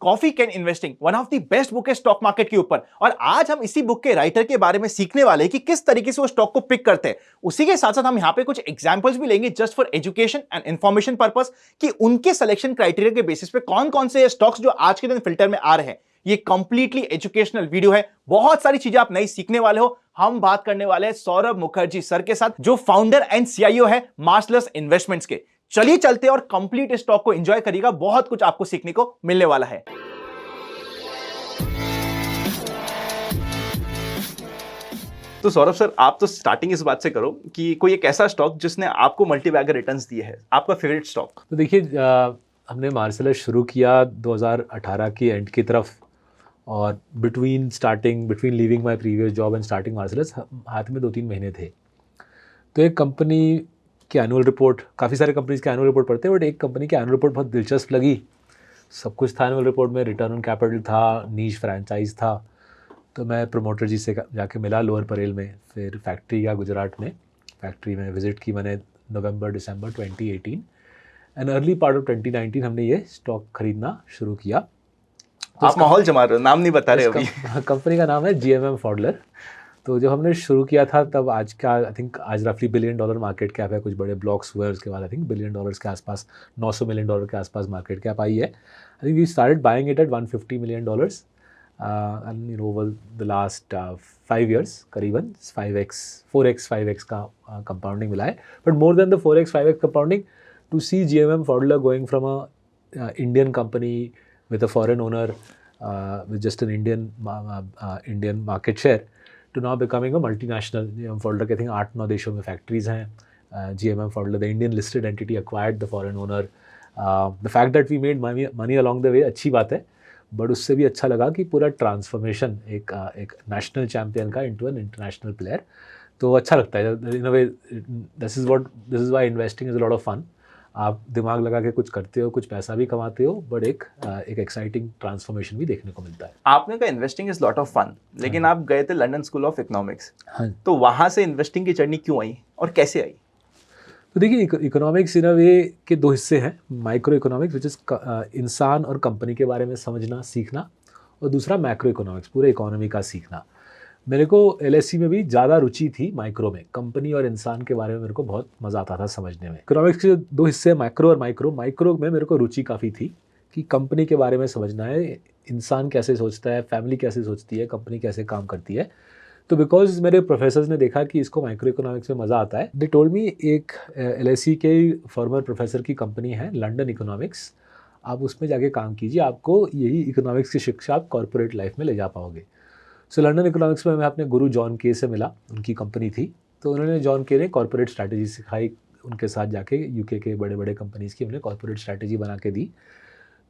Coffee can investing, one of the best book है stock market के ऊपर। और आज हम इसी बुक के राइटर के बारे में सीखने वाले हैं कि किस तरीके से वो स्टॉक को पिक करते हैं। उसी के साथ साथ हम यहां पे कुछ एग्जांपल्स भी लेंगे just for education and information purpose, कि उनके सिलेक्शन क्राइटेरिया के बेसिस पे कौन कौन से स्टॉक्स जो आज के दिन फिल्टर में आ रहे हैं। ये कंप्लीटली एजुकेशनल वीडियो है, बहुत सारी चीजें आप नई सीखने वाले हो। हम बात करने वाले हैं सौरभ मुखर्जी सर के साथ, जो फाउंडर एंड सीईओ है मार्सलस इन्वेस्टमेंट्स के। चलिए चलते और कंप्लीट स्टॉक को एंजॉय करिएगा, बहुत कुछ आपको सीखने को मिलने वाला है। तो सौरभ सर, आप तो स्टार्टिंग इस बात से करो कि कोई एक ऐसा स्टॉक जिसने आपको मल्टीबैगर रिटर्न्स दिए हैं, आपका फेवरेट स्टॉक। तो देखिए, हमने मार्सलस शुरू किया 2018 की एंड की तरफ, और between leaving my previous job and starting मार्सलस हाथ में 2-3 महीने थे। तो एक कंपनी की एनुअल रिपोर्ट, काफ़ी सारे कंपनीज के एनुअल रिपोर्ट पढ़ते हैं, बट एक कंपनी की एनुअल रिपोर्ट बहुत दिलचस्प लगी। सब कुछ था एनुअल रिपोर्ट में, रिटर्न ऑन कैपिटल था, नीश फ्रेंचाइज था। तो मैं प्रमोटर जी से जाके मिला लोअर परेल में, फिर फैक्ट्री गया गुजरात में, फैक्ट्री में विजिट की मैंने नवंबर-दिसंबर 2018 एंड अर्ली पार्ट ऑफ 2019 हमने ये स्टॉक खरीदना शुरू किया। तो आप माहौल जमा रहे हो, नाम नहीं बता रहे अभी। कंपनी का नाम है GMM फॉडलर। तो जब हमने शुरू किया था तब आज का आई थिंक आज रफली $1 बिलियन मार्केट कैप है। कुछ बड़े ब्लॉक्स हुए, उसके बाद आई थिंक $1 बिलियन के आसपास, $900 मिलियन के आसपास मार्केट कैप आई है। I think we started buying it at $150 million and you know over the last 5 years करीबन 4x 5x का कंपाउंडिंग मिला है। But more than the 4x 5x compounding, to see GMM Pfaudler going from a Indian company with a foreign owner, with just an Indian market share, to now becoming a multinational. GMM Pfaudler के I think 8-9 देशों में factories हैं। GMM Pfaudler, the Indian listed entity, acquired the foreign owner. The fact that we made money along the way अच्छी बात है, but उससे भी अच्छा लगा कि पूरा ट्रांसफॉर्मेशन एक नेशनल चैम्पियन का इनटू एन इंटरनेशनल प्लेयर। तो अच्छा लगता है in a way. This is why investing is a lot of fun. आप दिमाग लगा के कुछ करते हो, कुछ पैसा भी कमाते हो, बट एक एक्साइटिंग ट्रांसफॉर्मेशन भी देखने को मिलता है। आपने कहा investing is lot of fun, लेकिन आप गए थे लंदन स्कूल ऑफ इकोनॉमिक्स। हाँ, तो वहां से इन्वेस्टिंग की जर्नी क्यों आई और कैसे आई? तो देखिए, इकोनॉमिक्स इन अ वे के 2 हिस्से हैं। माइक्रो इकोनॉमिक्स विच इज़ इंसान और कंपनी के बारे में समझना सीखना, और दूसरा मैक्रो इकोनॉमिक्स, पूरे इकोनॉमी का सीखना। मेरे को LSE में भी ज़्यादा रुचि थी माइक्रो में, कंपनी और इंसान के बारे में मेरे को बहुत मज़ा आता था समझने में। इकोनॉमिक्स के 2 हिस्से, मैक्रो और माइक्रो। माइक्रो में मेरे को रुचि काफ़ी थी कि कंपनी के बारे में समझना है, इंसान कैसे सोचता है, फैमिली कैसे सोचती है, कंपनी कैसे काम करती है। तो बिकॉज मेरे प्रोफेसर्स ने देखा कि इसको माइक्रो इकोनॉमिक्स में मज़ा आता है, दे टोल्ड मी एक LSE के फॉर्मर प्रोफेसर की कंपनी है लंडन इकोनॉमिक्स, आप उसमें जाके काम कीजिए, आपको यही इकोनॉमिक्स की शिक्षा आप कॉर्पोरेट लाइफ में ले जा पाओगे। सो लंदन इकोनॉमिक्स में मैं अपने गुरु जॉन के से मिला, उनकी कंपनी थी। तो उन्होंने, जॉन के ने कॉर्पोरेट स्ट्रैटेजी सिखाई, उनके साथ जाके UK के बड़े बड़े कंपनीज़ की हमने कॉर्पोरेट स्ट्रैटेजी बना के दी।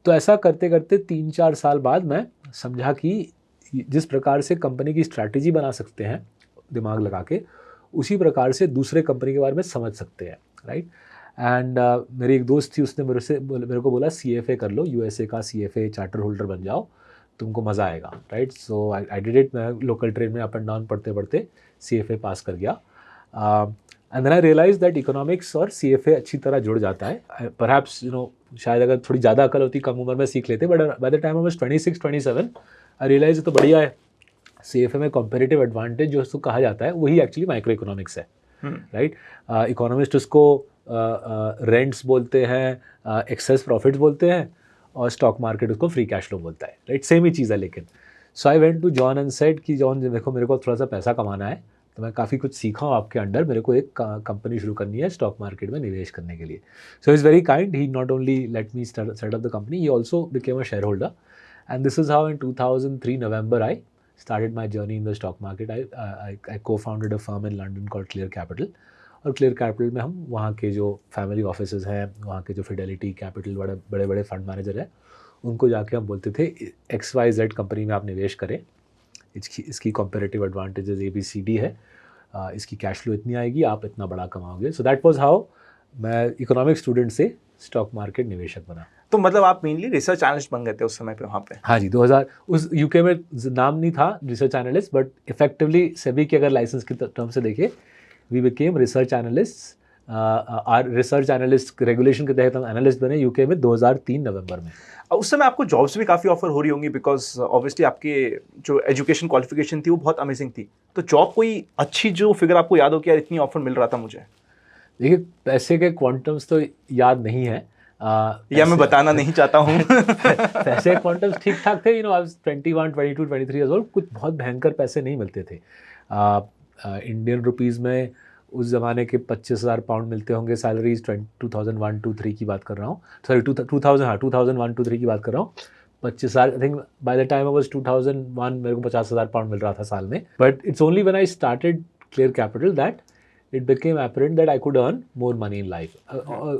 तो ऐसा करते करते 3-4 साल बाद मैं समझा कि जिस प्रकार से कंपनी की स्ट्रैटेजी बना सकते हैं दिमाग लगा के, उसी प्रकार से दूसरे कंपनी के बारे में समझ सकते हैं, राइट। एंड मेरी एक दोस्त थी, उसने मेरे को बोला CFA कर लो, USA का CFA चार्टर होल्डर बन जाओ, तुमको मज़ा आएगा, right. So I did it. मैं लोकल ट्रेन में अप एंड डाउन पढ़ते पढ़ते CFA पास कर गया। And then I realise that economics और CFA अच्छी तरह जुड़ जाता है। परहैप्स शायद अगर थोड़ी ज़्यादा अकल होती कम उम्र में सीख लेते, but by the time I was 26-27 I realise तो बढ़िया है। CFA में कॉम्पेरेटिव एडवांटेज जो उसको कहा जाता है वही एक्चुअली माइक्रो इकोनॉमिक्स है, राइट। इकोनॉमिस्ट उसको रेंट्स बोलते हैं, एक्सेस प्रॉफिट्स बोलते हैं, और स्टॉक मार्केट उसको फ्री कैश फ्लो बोलता है, राइट। सेम ही चीज़ है। लेकिन so I went to John and said कि जॉन देखो, मेरे को थोड़ा सा पैसा कमाना है, तो मैं काफ़ी कुछ सीखा हूँ आपके अंडर, मेरे को एक कंपनी शुरू करनी है स्टॉक मार्केट में निवेश करने के लिए। So is very kind, he not only let me set up the company, he also became a share holder. And this is how in 2003 November I started my journey in the stock market. I co-founded a firm in London called Clear Capital. और clear capital में हम वहाँ के जो family offices हैं, वहाँ के जो फिडेलिटी कैपिटल बड़े बड़े फंड मैनेजर हैं, उनको जाके हम बोलते थे XYZ कंपनी में आप निवेश करें, इसकी कॉम्पेरेटिव एडवांटेजेस ABCD है, इसकी कैश फ्लो इतनी आएगी, आप इतना बड़ा कमाओगे। सो दैट वाज हाउ मैं इकोनॉमिक्स स्टूडेंट से स्टॉक मार्केट निवेशक बना। तो मतलब आप मेनली रिसर्च एनालिस्ट बन गए थे उस समय पे वहाँ पे? हाँ जी, 2000 उस UK में नाम नहीं था research analyst, but effectively SEBI के अगर लाइसेंस की टर्म से देखे, we became research analyst research analyst regulation के तहत हम एनालिस्ट बने यूके में 2003 नवंबर में। उस समय आपको जॉब्स भी काफ़ी ऑफर हो रही होंगी बिकॉज ऑब्वियसली आपके जो एजुकेशन क्वालिफिकेशन थी वो बहुत अमेजिंग थी, तो जॉब कोई अच्छी जो फिगर आपको याद हो कि यार इतनी ऑफर मिल रहा था मुझे? देखिए पैसे के क्वांटम्स तो याद नहीं है, या मैं बताना नहीं चाहता हूँ। पैसे क्वांटम्स ठीक ठाक थे, आई वाज 21, 22, 23 इयर्स ओल्ड, कुछ बहुत भयंकर पैसे नहीं मिलते थे। इंडियन रुपीज़ में उस ज़माने के 25,000 पाउंड मिलते होंगे सैलरीज, 2001-23 की बात कर रहा हूँ, सॉरी 2001-23 की बात कर रहा हूँ। 25,000, I think by the time I was 2001 मेरे को 50,000 पाउंड मिल रहा था साल में। But it's only when I started clear capital that it became apparent that I could earn more money in life.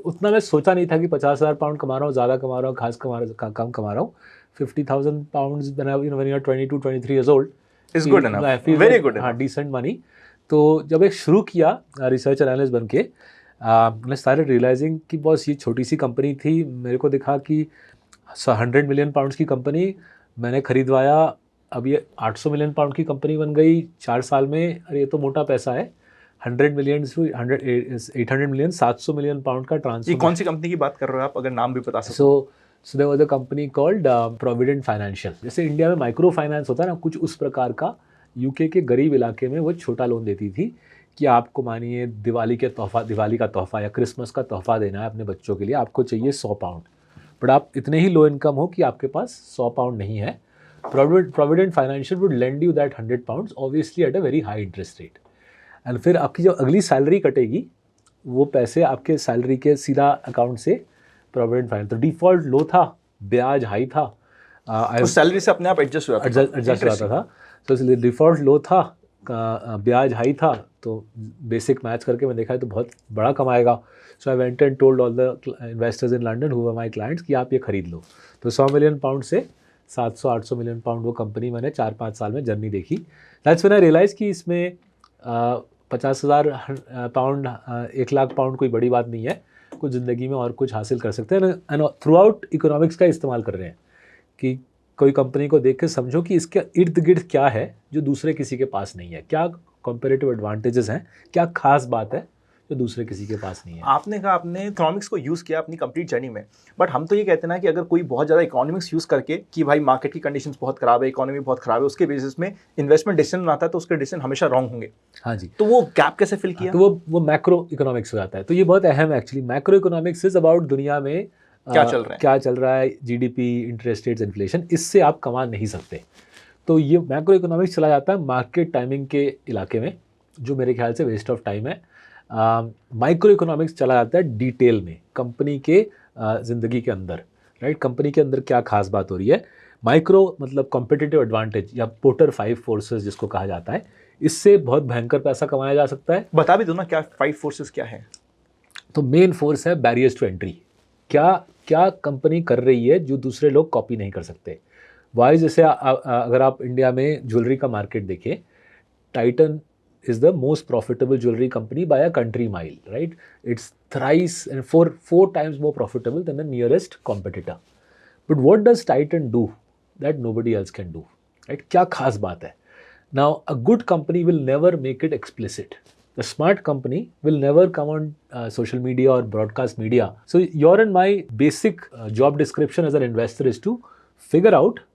उतना मैं सोचा नहीं था कि 50,000 पाउंड कमा रहा हूँ, ज़्यादा कमा रहा हूँ, कम कमा रहा हूँ। 50,000 pounds when you are 22, 23 years old is good enough, very good enough. हाँ, डिसेंट मनी। तो जब एक शुरू किया रिसर्च एनालिस्ट बन के, मैंने स्टार्टेड रियलाइजिंग कि बॉस ये छोटी सी कंपनी थी। मेरे को दिखा कि 100 मिलियन पाउंड्स की कंपनी मैंने खरीदवाया, अब ये 800 मिलियन पाउंड की कंपनी बन गई 4 साल में। अरे ये तो मोटा पैसा है। 100 million to 800 million, 700 million pound का ट्रांसफर। ये कौन सी कंपनी की बात कर रहे हो आप, अगर नाम भी बता सकते? So there was a company called Provident Financial. जैसे इंडिया में माइक्रो फाइनेंस होता है ना, कुछ उस प्रकार का। यूके के गरीब इलाके में वो छोटा लोन देती थी कि आपको मानिए दिवाली का तोहफा या क्रिसमस का तोहफा देना है अपने बच्चों के लिए, आपको चाहिए 100 पाउंड, बट आप इतने ही लो इनकम हो कि आपके पास 100 पाउंड नहीं है। Provident financial would lend you that 100 pounds obviously at a very high interest rate. And फिर आपकी जो अगली सैलरी कटेगी वो पैसे आपके सैलरी के सीधा अकाउंट से प्रोविडेंट फाइनेंस। तो डिफ़ॉल्ट लो था, ब्याज हाई था, उस सैलरी से अपने आप एडजस्ट हुआ था। तो इसलिए डिफ़ॉल्ट लो था, ब्याज हाई था, तो बेसिक मैच करके मैं देखा है तो बहुत बड़ा कमाएगा। So I went and told all the investors in London who were my clients कि आप ये खरीद लो। तो 100 मिलियन पाउंड से 700-800 मिलियन पाउंड वो कंपनी मैंने 4-5 साल में जर्नी देखी। दैट्स व्हेन आई रियलाइज़ कि इसमें 50,000 पाउंड 1 लाख पाउंड कोई बड़ी बात नहीं है, कुछ ज़िंदगी में और कुछ हासिल कर सकते हैं। एंड थ्रू आउट इकोनॉमिक्स का इस्तेमाल कर रहे हैं कि कोई कंपनी को देख के समझो कि इसके इर्द गिर्द क्या है जो दूसरे किसी के पास नहीं है, क्या कंपेरेटिव एडवांटेजेस हैं, क्या खास बात है जो दूसरे किसी के पास नहीं है। आपने कहा आपने इकोनॉमिक्स को यूज़ किया अपनी कंप्लीट जर्नी में, बट हम तो ये कहते हैं ना कि अगर कोई बहुत ज़्यादा इकोनॉमिक्स यूज़ करके कि भाई मार्केट की कंडीशंस बहुत ख़राब है, इकोनॉमी बहुत ख़राब है, उसके बेसिस में इन्वेस्टमेंट डिसीजन बनाता है तो उसके डिसीजन हमेशा रॉन्ग होंगे। हाँ जी। तो वो गैप कैसे फिल किया? तो वो मैक्रो इकोनॉमिक्स हो जाता है। तो ये बहुत अहम है actually. Macro economics is about दुनिया में क्या चल रहा है, जीडीपी, इंटरेस्ट रेट्स, इन्फ्लेशन, इससे आप कमा नहीं सकते। तो ये मैक्रो इकोनॉमिक्स चला जाता है मार्केट टाइमिंग के इलाके में, जो मेरे ख्याल से वेस्ट ऑफ टाइम है। माइक्रो इकोनॉमिक्स चला जाता है डिटेल में, कंपनी के ज़िंदगी के अंदर, राइट। कंपनी के अंदर क्या खास बात हो रही है। माइक्रो मतलब कॉम्पिटिटिव एडवांटेज या पोर्टर 5 फोर्सेस जिसको कहा जाता है, इससे बहुत भयंकर पैसा कमाया जा सकता है। बता भी दो ना क्या 5 फोर्सेस क्या है। तो मेन फोर्स है बैरियर्स टू एंट्री। क्या कंपनी कर रही है जो दूसरे लोग कॉपी नहीं कर सकते। वाइज जैसे अगर आप इंडिया में ज्वेलरी का मार्केट देखें, Titan is the most profitable jewelry company by a country mile, right? It's thrice and four times more profitable than the nearest competitor. But what does Titan do that nobody else can do, right? क्या खास बात है? Now, a good company will never make it explicit. The smart company will never come on social media or broadcast media. So your and my basic job description as an investor is to figure out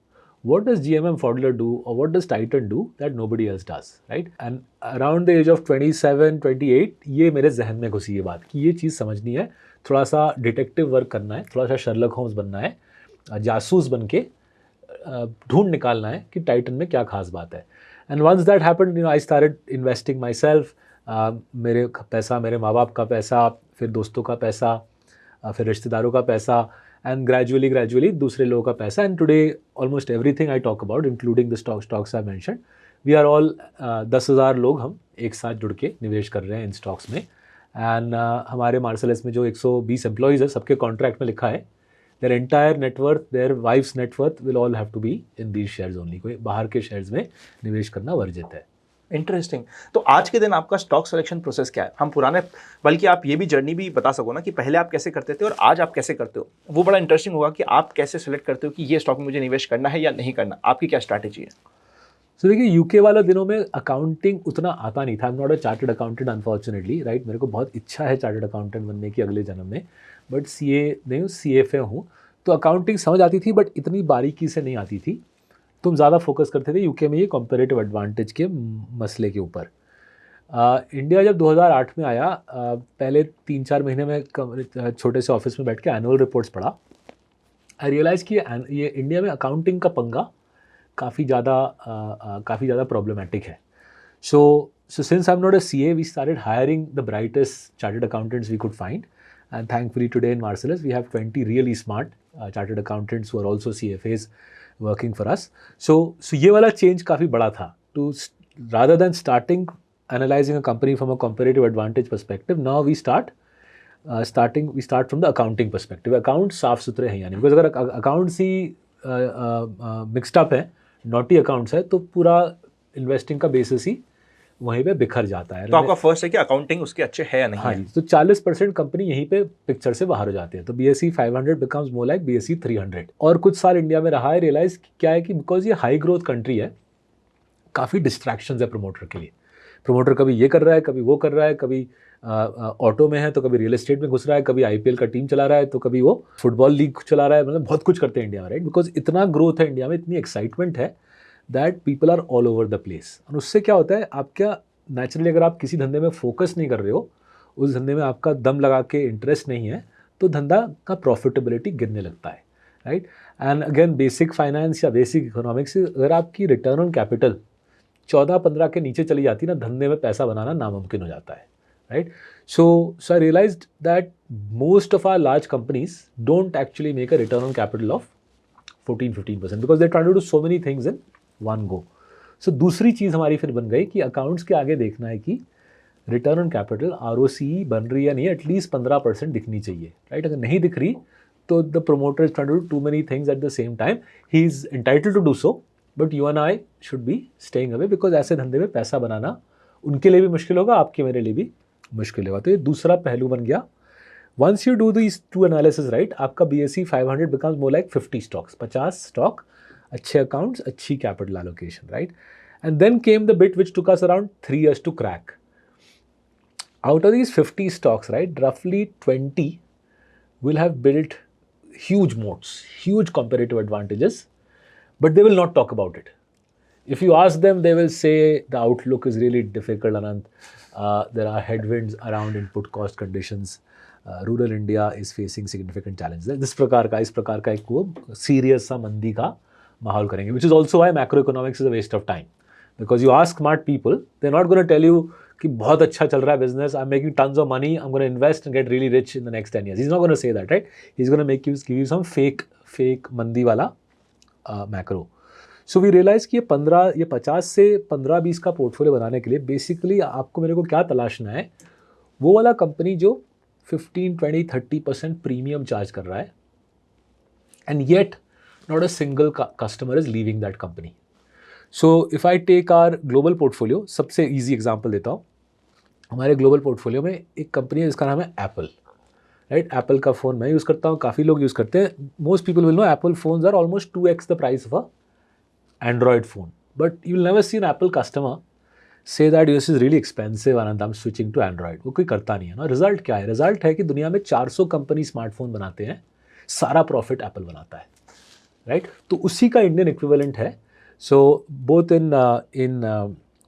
what does GMM Pfaudler do or what does Titan do that nobody else does, right? And around the age of 27, 28, ये मेरे जहन में घुसी ये बात कि ये चीज़ समझनी है, थोड़ा सा डिटेक्टिव वर्क करना है, थोड़ा सा शर्लक होम्स बनना है, जासूस बन के ढूंढ निकालना है कि टाइटन में क्या खास बात है। And once that happened, I started investing myself. मेरे पैसा, मेरे माँ बाप का पैसा, फिर दोस्तों का पैसा, फिर रिश्तेदारों का पैसा, and gradually दूसरे लोगों का पैसा। and today almost everything I talk about including the stocks I mentioned, we are all 10,000 लोग हम एक साथ जुड़ के निवेश कर रहे हैं इन स्टॉक्स में। एंड हमारे मार्सलेस में जो 120 एम्प्लॉयज़ है, सबके कॉन्ट्रैक्ट में लिखा है their entire net worth, their wife's net worth will all have to be in these shares only। कोई बाहर के शेयर्स में निवेश करना वर्जित है। इंटरेस्टिंग। तो आज के दिन आपका स्टॉक सिलेक्शन प्रोसेस क्या है? हम पुराने, बल्कि आप ये भी जर्नी भी बता सको ना कि पहले आप कैसे करते थे और आज आप कैसे करते हो। वो बड़ा इंटरेस्टिंग होगा कि आप कैसे सिलेक्ट करते हो कि ये स्टॉक में मुझे निवेश करना है या नहीं करना। आपकी क्या स्ट्रैटेजी है? सो देखिए यूके वाले दिनों में अकाउंटिंग उतना आता नहीं था। I am not a chartered accountant unfortunately, right. मेरे को बहुत इच्छा है चार्टर्ड अकाउंटेंट बनने की अगले जन्म में, बट सीए नहीं हूँ, सीएफए हूँ। तो अकाउंटिंग समझ आती थी बट इतनी बारीकी से नहीं आती थी। तुम ज़्यादा फोकस करते थे यूके में ये कॉम्पेरेटिव एडवांटेज के मसले के ऊपर। इंडिया जब 2008 में आया, पहले 3-4 महीने में छोटे से ऑफिस में बैठ के एनुअल रिपोर्ट्स पढ़ा। आई रियलाइज़ कि ये इंडिया में अकाउंटिंग का पंगा काफ़ी ज़्यादा प्रॉब्लमेटिक है। So since I'm not a CA, we started hiring the brightest chartered accountants we could find. And thankfully today in Marcellus, we have 20 really smart chartered accountants who are also CFAs working for us. So ये वाला change काफ़ी बड़ा था. Rather than analyzing a company from a comparative advantage perspective, now we start from the accounting perspective. Accounts साफ सुथरे हैं यानी, because अगर accounts ही mixed up है, naughty accounts है, तो पूरा इन्वेस्टिंग का बेसिस ही वहीं पे बिखर जाता है। तो आपका फर्स्ट है कि अकाउंटिंग उसके अच्छे है या नहीं? हाँ जी, तो 40% कंपनी यहीं पे पिक्चर से बाहर हो जाती है। तो BSE 500 becomes more like BSE 300। और कुछ साल इंडिया में रहा है, रियलाइज क्या है कि बिकॉज ये हाई ग्रोथ कंट्री है, काफ़ी डिस्ट्रैक्शंस है प्रमोटर के लिए। प्रमोटर कभी ये कर रहा है, कभी वो कर रहा है, कभी ऑटो में है तो कभी रियल एस्टेट में घुस रहा है, कभी IPL का टीम चला रहा है तो कभी वो फुटबॉल लीग चला रहा है। मतलब बहुत कुछ करते हैं इंडिया में, राइट। बिकॉज इतना ग्रोथ है इंडिया में, इतनी एक्साइटमेंट है that people are all over the place. और उससे क्या होता है, आपका नेचुरली अगर आप किसी धंधे में फोकस नहीं कर रहे हो, उस धंधे में आपका दम लगा के इंटरेस्ट नहीं है, तो धंधा का प्रॉफिटेबिलिटी गिरने लगता है, right. And again basic finance या बेसिक इकोनॉमिक्स, अगर आपकी रिटर्न ऑन कैपिटल 14-15 के नीचे चली जाती है ना, धंधे में पैसा बनाना नामुमकिन हो जाता है, right. So I realised that most of our large companies don't actually make a return on capital of 14-15% because they try to do so many things in one go. So दूसरी चीज़ हमारी फिर बन गई कि अकाउंट्स के आगे देखना है कि रिटर्न ऑन कैपिटल ROCE बन रही है नहीं, एटलीस्ट 15% दिखनी चाहिए, राइट। अगर नहीं दिख रही तो the promoter is trying to do too many things at the same time. He is entitled to do so, but you and I should be staying away, because ऐसे धंधे में पैसा बनाना उनके लिए भी मुश्किल होगा, आपके मेरे लिए भी मुश्किल होगा। तो ये दूसरा पहलू बन गया। Once you do these two analysis, right, आपका BSE 500 becomes more like 50 stocks, 50 stock, अच्छे अकाउंट्स, अच्छी capital allocation, right. And then came the bit which took us around 3 years to crack. Out of these 50 stocks, right, roughly 20 will have built huge moats, huge comparative advantages, but they will not talk about it. If you ask them, they will say the outlook is really difficult, Anant. There are headwinds around input cost conditions. Rural India is facing significant challenges. इस प्रकार का एक वो serious सा मंदी का माहौल करेंगे, which is also why macroeconomics is a waste of time. Because you ask smart people, they're not going to tell you कि बहुत अच्छा चल रहा है business, I'm making tons of money, I'm going to invest and get really rich in the next 10 years. He's not going to say that, right? He's going to give you some fake मंदी वाला macro. So we realize कि ये 50 से 15-20 का portfolio बनाने के लिए basically आपको मेरे को क्या तलाशना है, वो वाला कंपनी जो 15, 20, 30% प्रीमियम चार्ज कर रहा है, and yet not a single customer is leaving that company. So if I take our global portfolio, सबसे easy example देता हूँ। हमारे global portfolio में एक कंपनी है जिसका नाम है Apple, right? Apple का फ़ोन मैं यूज़ करता हूँ, काफ़ी लोग यूज़ करते हैं। Most people will know Apple phones are almost 2x the price of a Android phone, but you will never see an Apple customer say that this is really expensive and I'm switching to Android. वो कोई करता नहीं है ना। Result क्या है? Result है कि दुनिया में 400 कंपनी स्मार्टफोन बनाते हैं, सारा प्रॉफिट एप्पल बनाता है, राइट। तो उसी का इंडियन इक्विवेलेंट है। So both in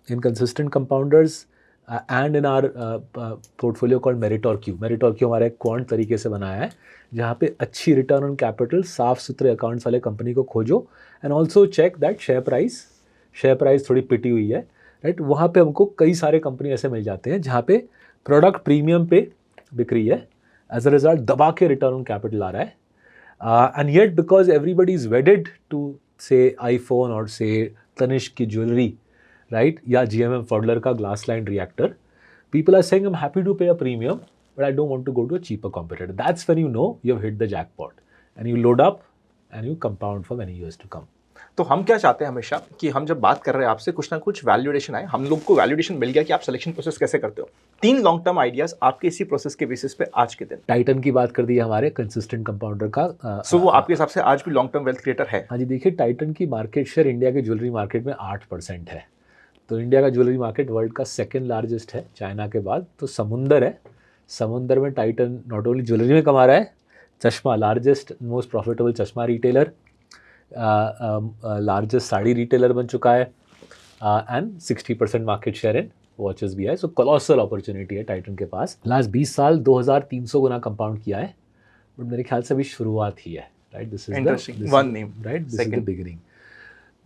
consistent compounders and in our portfolio called Meritor Q. Meritor Q हमारा एक क्वांट तरीके से बनाया है, जहाँ पे अच्छी रिटर्न ऑन कैपिटल, साफ सुथरे अकाउंट्स वाले कंपनी को खोजो and also check that share price थोड़ी पिटी हुई है, राइट। वहाँ पे हमको कई सारे कंपनी ऐसे मिल जाते हैं जहाँ पे प्रोडक्ट प्रीमियम पे बिक रही है, एज अ रिजल्ट दबा के रिटर्न ऑन कैपिटल आ रहा है, and yet because everybody is wedded to say iPhone और से तनिष्क की ज्वेलरी, राइट, या GMM Pfaudler का glass line reactor, people are saying I'm happy to pay a premium but I don't want to go to a cheaper competitor. That's when you know you've hit the jackpot and you load up and you compound for many years to come. तो हम क्या चाहते हैं हमेशा कि हम जब बात कर रहे हैं आपसे कुछ ना कुछ वैल्यूडेशन आए, हम लोग को वैल्यूडेशन मिल गया कि आप सिलेक्शन प्रोसेस कैसे करते हो। 3 लॉन्ग टर्म आइडियाज आपके इसी प्रोसेस के बेसिस पे आज के दिन। टाइटन की बात कर दी हमारे कंसिस्टेंट कंपाउंडर का। सो वो आपके हिसाब से आज भी लॉन्ग टर्म वेल्थ क्रिएटर है? हाँ जी, देखिए टाइटन की मार्केट शेयर इंडिया के ज्वेलरी मार्केट में 8% है। तो इंडिया का ज्वेलरी मार्केट वर्ल्ड का सेकंड लार्जेस्ट है चाइना के बाद। तो समुंदर है, समुंदर में टाइटन नॉट ओनली ज्वेलरी में कमा रहा है, चश्मा लार्जेस्ट मोस्ट प्रॉफिटेबल चश्मा रिटेलर, लार्जेस्ट साड़ी रिटेलर बन चुका है, and 60% market share in watches भी है। सो कोलोसल अपॉर्चुनिटी है टाइटन के पास। लास्ट 20 साल 2300 गुना कंपाउंड किया है, बट मेरे ख्याल से अभी शुरुआत ही है, right? This is interesting, one name, right, this is the beginning.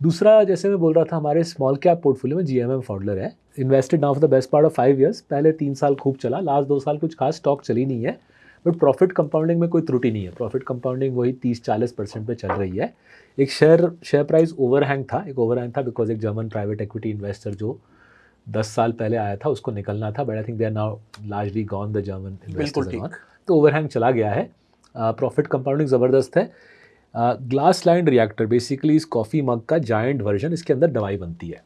दूसरा, जैसे मैं बोल रहा था, हमारे स्मॉल कैप पोर्टफोलियो में जीएमएम फॉडलर है, invested now for the best part of 5 years। पहले 3 साल खूब चला, लास्ट 2 साल कुछ खास स्टॉक चली नहीं है, बट प्रॉफिट कंपाउंडिंग में कोई त्रुटि नहीं है। प्रॉफिट कंपाउंडिंग वही 30-40% पे चल रही है। एक शेयर प्राइस ओवरहैंग था, बिकॉज एक जर्मन प्राइवेट इक्विटी इन्वेस्टर जो 10 साल पहले आया था उसको निकलना था, but I think they are now largely gone the German investors, तो ओवरहैंग चला गया है। प्रॉफिट कंपाउंडिंग ज़बरदस्त है। ग्लास लाइंड रिएक्टर, बेसिकली इस कॉफ़ी मग का जायंट वर्जन, इसके अंदर दवाई बनती है।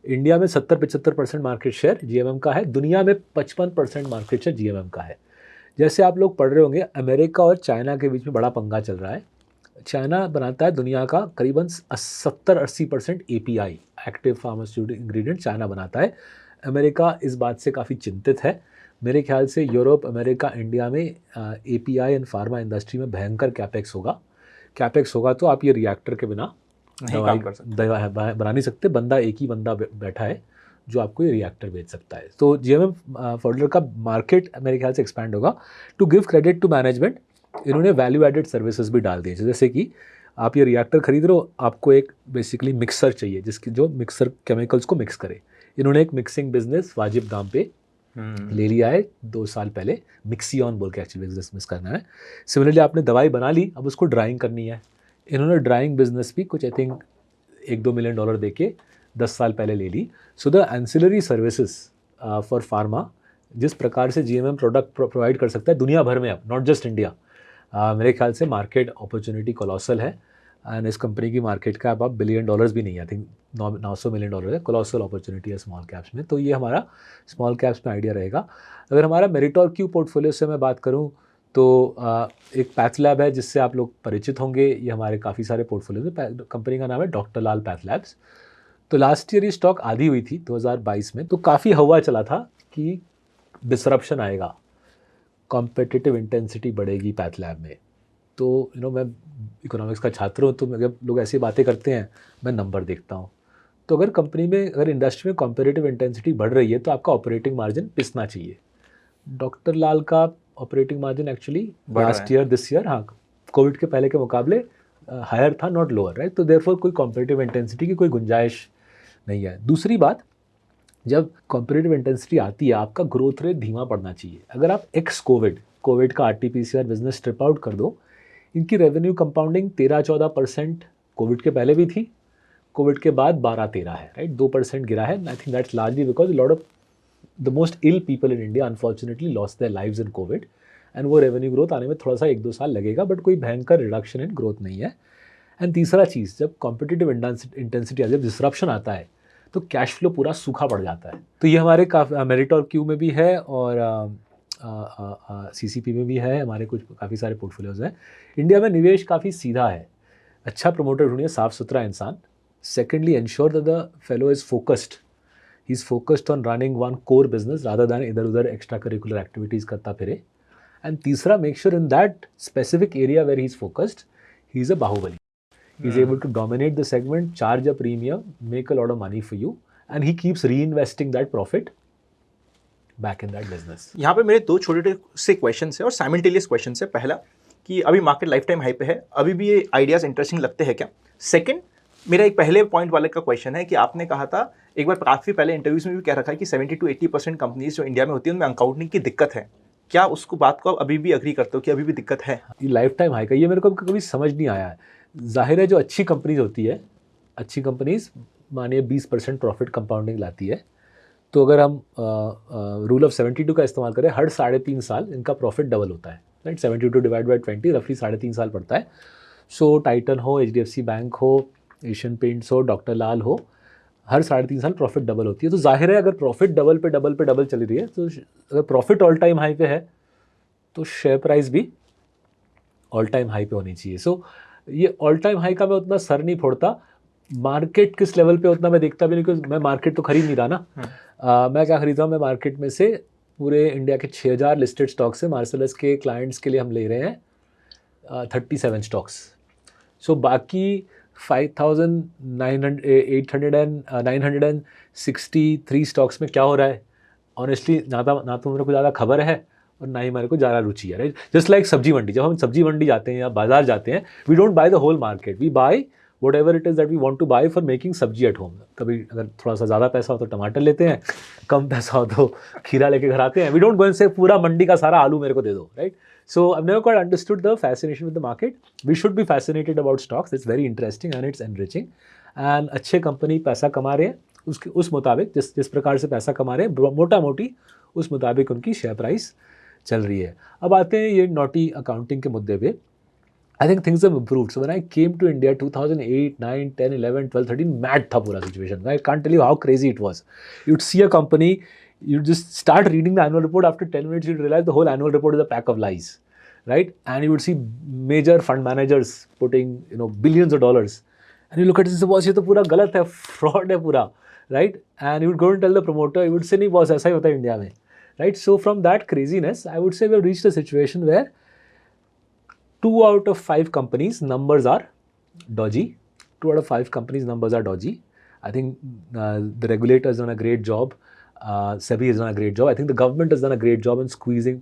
इंडिया में 70-75% मार्केट शेयर जीएमएम का है, दुनिया में 55% मार्केट शेयर जीएमएम का है। जैसे आप लोग पढ़ रहे होंगे, अमेरिका और चाइना के बीच में बड़ा पंगा चल रहा है। चाइना बनाता है दुनिया का करीबन 70-80% API, active pharmaceutical ingredient, China बनाता है। अमेरिका इस बात से काफ़ी चिंतित है। मेरे ख्याल से यूरोप, अमेरिका, इंडिया में एपीआई एंड फार्मा इंडस्ट्री में भयंकर कैपेक्स होगा तो आप ये रिएक्टर के बिना दवाई बना नहीं सकते। एक ही बंदा बैठा है जो आपको ये रिएक्टर बेच सकता है। तो जीएमएम फॉडलर का मार्केट मेरे ख्याल से एक्सपैंड होगा। To give credit to management, इन्होंने वैल्यू एडेड सर्विसेज भी डाल दी है। जैसे कि आप ये रिएक्टर खरीद रहे हो, आपको एक बेसिकली मिक्सर चाहिए जिसकी जो मिक्सर केमिकल्स को मिक्स करे। इन्होंने एक मिक्सिंग बिजनेस वाजिब दाम पे ले लिया है 2 साल पहले, मिक्सियन बोल के एक्चुअली बिजनेस मिक्स करना है। सिमिलरली आपने दवाई बना ली, अब उसको ड्राइंग करनी है। इन्होंने ड्राइंग बिजनेस भी कुछ आई थिंक $1-2 मिलियन दे के 10 साल पहले ले ली। So the ancillary services for pharma, जिस प्रकार से जीएमएम प्रोडक्ट प्रोवाइड कर सकता है दुनिया भर में, अब नॉट जस्ट इंडिया, मेरे ख्याल से मार्केट अपॉर्चुनिटी कोलोसल है। एंड इस कंपनी की मार्केट कैप अब $1 बिलियन भी नहीं है, आई थिंक $900 मिलियन है। कोलोसल अपॉर्चुनिटी है स्मॉल कैप्स में। तो ये हमारा स्मॉल कैप्स में आइडिया रहेगा। अगर हमारा मेरिटोर क्यू पोर्टफोलियो से मैं बात करूँ तो एक पैथलैब है जिससे आप लोग परिचित होंगे। ये हमारे काफ़ी सारे पोर्टफोलियो में, कंपनी का नाम है डॉक्टर लाल पैथलैब्स। तो लास्ट ईयर ये स्टॉक आधी हुई थी 2022 में, तो काफ़ी हवा चला था कि डिसरप्शन आएगा, कॉम्पिटिटिव इंटेंसिटी बढ़ेगी पैथलैब में। तो मैं इकोनॉमिक्स का छात्र हूँ, तो जब लोग ऐसी बातें करते हैं मैं नंबर देखता हूँ। तो अगर कंपनी में, अगर इंडस्ट्री में कॉम्पिटिटिव इंटेंसिटी बढ़ रही है तो आपका ऑपरेटिंग मार्जिन पिसना चाहिए। डॉक्टर लाल का operating margin actually last year, this year, हाँ, कोविड के पहले के मुकाबले हायर था, नॉट लोअर, राइट? तो देयरफॉर कोई कॉम्पिटिटिव इंटेंसिटी की कोई गुंजाइश नहीं है। दूसरी बात, जब कॉम्पिटिटिव इंटेंसिटी आती है आपका ग्रोथ रेट धीमा पड़ना चाहिए। अगर आप कोविड का आरटीपीसीआर बिजनेस स्ट्रिप आउट कर दो, इनकी रेवेन्यू कंपाउंडिंग 13-14% कोविड के पहले भी थी, कोविड के बाद 12-13 है, राइट? 2% गिरा है। I think that's largely because lot of the most ill people in India unfortunately lost their lives in Covid, and वो रेवेन्यू ग्रोथ आने में थोड़ा सा 1-2 साल लगेगा, बट कोई भयंकर रिडक्शन इन ग्रोथ नहीं है। एंड तीसरा चीज़, जब कॉम्पिटिटिव इंटेंसिटी आती है, जब डिसरप्शन आता है, तो कैश फ्लो पूरा सूखा पड़ जाता है। तो ये हमारे मेरिटोर क्यू में भी है और सीसीपी में भी है, हमारे कुछ काफ़ी सारे पोर्टफोलियोज हैं। इंडिया में निवेश काफ़ी सीधा है, अच्छा प्रमोटर ढूंढिए, साफ सुथरा इंसान। Secondly, ensure that the fellow is focused, he is focused on running one core business rather than इधर उधर एक्स्ट्रा करिकुलर एक्टिविटीज़ करता फिरे। एंड तीसरा, make sure in that specific area where he is focused, he is a Baahubali. He's able to dominate the segment, charge a premium, make a lot of money for you, and he keeps reinvesting that profit back in that business. यहाँ पे मेरे 2 छोटे से question है और simultaneous question है। पहला कि अभी मार्केट लाइफ टाइम हाई पे है, अभी भी ये आइडियाज़ इंटरेस्टिंग लगते हैं क्या? सेकंड, मेरा एक पहले पॉइंट वाले का क्वेश्चन है कि आपने कहा था एक बार काफ़ी पहले इंटरव्यूज में भी कह रखा है कि 70-80% कंपनीज जो इंडिया में होती है उनमें अकाउंटिंग की दिक्कत है। क्या उसको बात को अभी भी अग्री करते हो कि अभी भी दिक्कत है? ये लाइफ टाइम हाई का ये मेरे को कभी समझ नहीं आया है। जाहिर है जो अच्छी कंपनीज होती है, अच्छी कंपनीज मानिए 20% प्रॉफिट कंपाउंडिंग लाती है, तो अगर हम रूल ऑफ 72 का इस्तेमाल करें, हर 3.5 साल इनका प्रॉफिट डबल होता है, राइट? 72 डिवाइड बाई 20 रफली 3.5 साल पड़ता है। सो टाइटन हो, HDFC बैंक हो, एशियन पेंट्स हो, डॉक्टर लाल हो, हर 3.5 साल प्रॉफिट डबल होती है। तो जाहिर है अगर प्रॉफिट डबल पे डबल पे डबल चली रही है, तो अगर प्रॉफिट ऑल टाइम हाई पे है तो शेयर प्राइस भी ऑल टाइम हाई पे होनी चाहिए। सो ये ऑल टाइम हाई का मैं उतना सर नहीं फोड़ता, मार्केट किस लेवल पे उतना मैं देखता भी नहीं, क्योंकि मैं मार्केट तो खरीद नहीं रहा ना। मैं क्या खरीद रहा हूँ, मैं मार्केट में से पूरे इंडिया के 6000 लिस्टेड स्टॉक्स से मार्सेलस के क्लाइंट्स के लिए हम ले रहे हैं 37 स्टॉक्स। सो बाकी 963 स्टॉक्स में क्या हो रहा है, ऑनेस्टली ना तो मेरे को ज़्यादा खबर है और ना ही मेरे को ज़्यादा रुचि है, राइट। जस्ट लाइक सब्जी मंडी, जब हम सब्जी मंडी जाते हैं या बाजार जाते हैं, we don't buy the whole market, we buy whatever it is that we want to buy for making sabzi at home. कभी अगर थोड़ा सा ज़्यादा पैसा हो तो टमाटर लेते हैं, कम पैसा हो तो खीरा लेके घर आते हैं। वी डोंट गो एंड से पूरा मंडी का सारा आलू मेरे को दे दो, right. So I've never quite understood the fascination with the market. We should be fascinated about stocks. It's very interesting and it's enriching. And अच्छे कंपनी पैसा कमा रहे हैं, उसके उस मुताबिक जिस प्रकार से पैसा कमा रहे हैं, मोटा मोटी उस मुताबिक उनकी शेयर प्राइस चल रही है। अब आते हैं ये नॉटी अकाउंटिंग के मुद्दे पे। I think things have improved. So when I came to India 2008, 9, 10, 11, 12, 13, mad था पूरा situation. I can't tell you how crazy it was. You'd see a company, you just start reading the annual report. After 10 minutes, you'd realize the whole annual report is a pack of lies, right? And you would see major fund managers putting, billions of dollars. And you look at this, boss, ये तो पूरा गलत है, fraud है पूरा, right? And you would go and tell the promoter, you would say, नहीं boss, ऐसा ही होता है इंडिया में, right? So from that craziness, I would say we have reached a situation where 2 out of 5 companies numbers are dodgy. 2 out of 5 companies numbers are dodgy. I think the regulator has done a great job. SEBI has done a great job. I think the government has done a great job in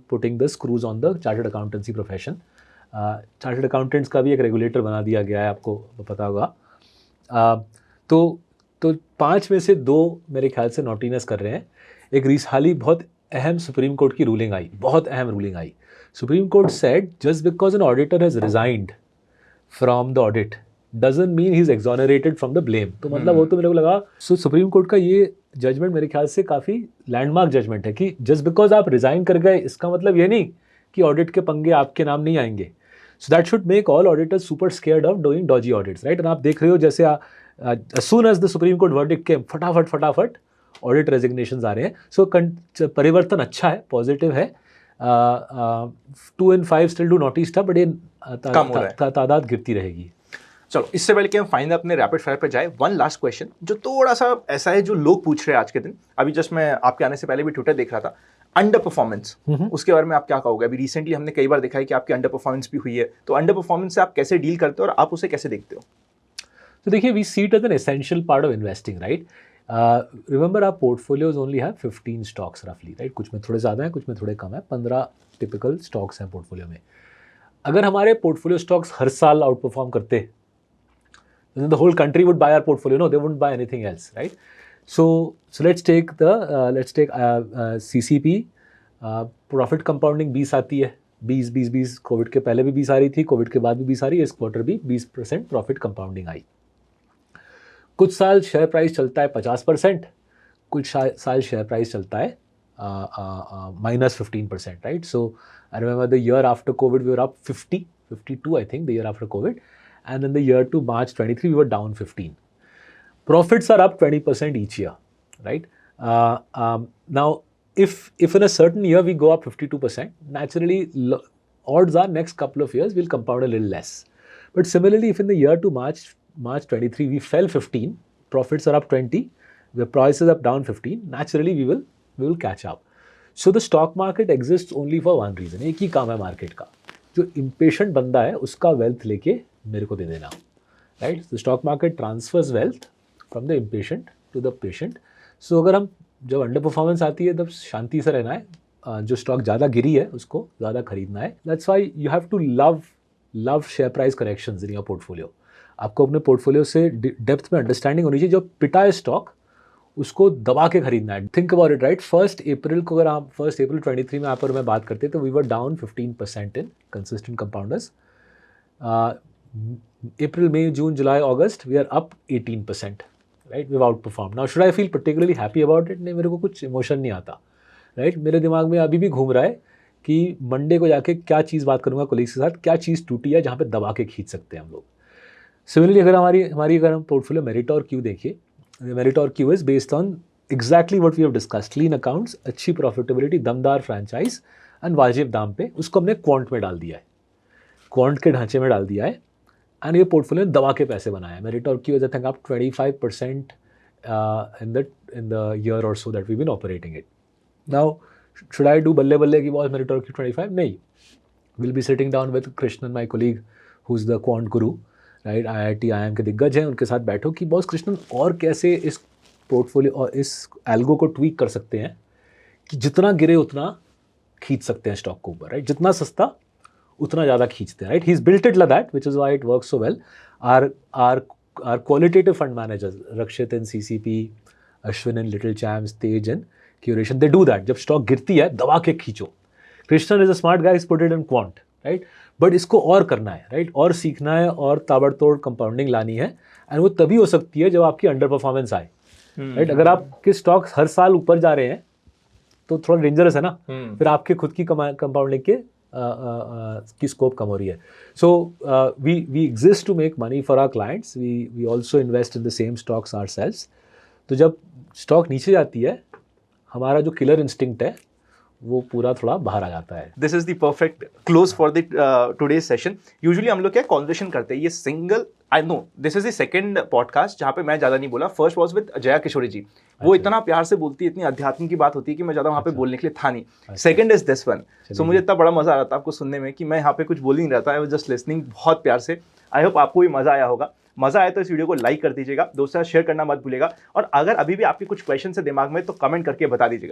putting the screws on the chartered accountancy profession. Chartered accountants का भी एक regulator बना दिया गया है, आपको पता होगा। तो 5 में से 2 मेरे ख्याल से नॉटीनेस कर रहे हैं। एक हाल ही बहुत अहम सुप्रीम कोर्ट की रूलिंग आई, बहुत अहम ruling I. Supreme Court said just because an auditor has resigned from the audit doesn't mean he's exonerated from the blame. तो मतलब वो तो मेरे को लगा, सुप्रीम कोर्ट का ये जजमेंट मेरे ख्याल से काफ़ी लैंडमार्क जजमेंट है कि जस्ट बिकॉज आप रिजाइन कर गए इसका मतलब ये नहीं कि ऑडिट के पंगे आपके नाम नहीं आएंगे। So that should make all auditors super scared of doing Doge audits, right. और आप देख रहे हो जैसे as soon as the Supreme Court verdict came, फटाफट ऑडिट रेजिग्नेशंस आ रहे हैं। सो परिवर्तन अच्छा है, पॉजिटिव है। 2 in 5 स्टिल डू नोटिस था, बट ये तादाद गिरती रहेगी। चलो, इससे पहले कि हम फाइनल अपने रैपिड फायर पे जाए, वन लास्ट क्वेश्चन जो थोड़ा सा ऐसा है जो लोग पूछ रहे हैं आज के दिन। अभी जस्ट मैं आपके आने से पहले भी ट्विटर देख रहा था, अंडर परफॉर्मेंस, उसके बारे में आप क्या कहोगे? अभी रिसेंटली हमने कई बार देखा है कि आपकी अंडर परफॉर्मेंस भी हुई है, तो अंडर परफॉर्मेंस से आप कैसे डील करते हो और आप उसे कैसे देखते हो? तो देखिए, we see it as an essential part of investing, right. Remember our portfolios only have 15 stocks रफली, राइट। कुछ में थोड़े ज़्यादा हैं, कुछ में थोड़े कम है। 15 टिपिकल स्टॉक्स हैं पोर्टफोलियो में। अगर हमारे पोर्टफोलियो स्टॉक्स हर साल आउट परफॉर्म करते, the whole country would buy our portfolio, no they wouldn't buy anything else, right. So let's take CCP, profit compounding 20 आती है, 20 कोविड के पहले भी 20 आ रही थी, कोविड के बाद भी 20 आ रही है, इस क्वार्टर भी 20% प्रॉफिट कंपाउंडिंग आई। कुछ साल शेयर प्राइस चलता है 50%, कुछ साल शेयर प्राइस चलता है -15%, right? So I remember the year after COVID we were up 52, I think, the year after COVID, and then the year to March 23 we were down 15. Profits are up 20% each year, right? Now if in a certain year we go up 52%, naturally odds are next couple of years we'll compound a little less. But similarly, if in the year to March 23 we fell 15, profits are up 20, the prices up down 15, naturally we will catch up. So the stock market exists only for one reason. एक ही काम है market का, जो impatient बंदा है उसका wealth लेके मेरे को दे देना, right? The stock market transfers wealth from the impatient to the patient. So अगर हम जब अंडर परफॉर्मेंस आती है तब शांति से रहना है, जो स्टॉक ज़्यादा गिरी है उसको ज़्यादा खरीदना है। That's why you have to love share price corrections in your portfolio. आपको अपने पोर्टफोलियो से डेप्थ में अंडरस्टैंडिंग होनी चाहिए। जो पिटा है स्टॉक उसको दबा के खरीदना है। Think about it, right. 1 अप्रैल को अगर आप 1 अप्रैल 23 में आप और मैं बात करते तो we were down 15% in consistent compounders. April, May, June, July, August we are up 18%, right. We outperform. Now should I feel particularly happy about it? नहीं, मेरे को कुछ इमोशन नहीं आता, राइट। मेरे दिमाग में अभी भी घूम रहा है कि मंडे को जाके क्या चीज़ बात करूँगा कोलीग्स के साथ, क्या चीज़ टूटी है जहाँ पे दबा के खींच सकते हैं हम लोग। सिमिलरली अगर हम पोर्टफोलियो मेरिट और क्यू देखिए, मेरिट और Q is based on exactly what we have discussed, clean accounts, अच्छी प्रॉफिटेबिलिटी, दमदार फ्रेंचाइज एंड वाजिब दाम पे, उसको हमने क्वांट में डाल दिया है, क्वांट के ढांचे में डाल दिया है, एंड ये पोर्टफोलियो ने दबा के पैसे बनाए हैं। मेरिट और क्यू इज आई थिंक आप 25% in the year or so that we've been operating it. Now, should I do balle balle ki boss merit or 25? नहीं. We'll be sitting down with Krishnan, my colleague, who's the quant guru, right? IIT, IIM के दिग्गज हैं, उनके साथ बैठो कि boss Krishnan और कैसे इस पोर्टफोलियो और इस एल्गो को ट्वीक कर सकते हैं कि जितना गिरे उतना खींच सकते हैं स्टॉक को ऊपर, राइट? जितना सस्ता उतना ज़्यादा खींचते हैं, right? He's built it like that, which is why it works so well. Our qualitative fund managers, Rakshit in CCP, Ashwin in Little Champs, Tej in Curation, they do that. जब stock गिरती है दबा के खींचो. Krishnan is a smart guy, he's put it in quant, right? But इसको और करना है, राइट? और सीखना है और ताबड़तोड़ कंपाउंडिंग लानी है, एंड वो तभी हो सकती है जब आपकी अंडर परफॉर्मेंस आए, राइट? अगर आपके स्टॉक्स हर साल ऊपर जा रहे हैं तो थोड़ा डेंजरस है ना, फिर आपके खुद की कंपाउंडिंग के की स्कोप कम हो रही है. So we exist to make money for our clients, we also invest in the same stocks ourselves. तो जब स्टॉक नीचे जाती है, हमारा जो किलर इंस्टिंक्ट है वो पूरा थोड़ा बाहर आ जाता है. This is the perfect close for the today's session. Usually हम लोग क्या कॉन्वर्सेशन करते हैं, ये single, I know this is the second podcast जहाँ पे मैं ज़्यादा नहीं बोला. First was with Jaya Kishori ji, वो इतना प्यार से बोलती है, इतनी अध्यात्म की बात होती है कि मैं ज़्यादा वहाँ पे बोलने के लिए था नहीं. Second is this one. So मुझे इतना बड़ा मजा आ रहा था आपको सुनने में कि मैं यहाँ पे कुछ बोल नहीं रहा था, आई वाज जस्ट लिसनिंग बहुत प्यार से. आई होप आपको भी मजा आया होगा. मजा आया तो इस वीडियो को लाइक कर दीजिएगा, दोस्तों शेयर करना मत भूलिएगा, और अगर अभी भी आपके कुछ क्वेश्चन है दिमाग में तो कमेंट करके बता दीजिएगा.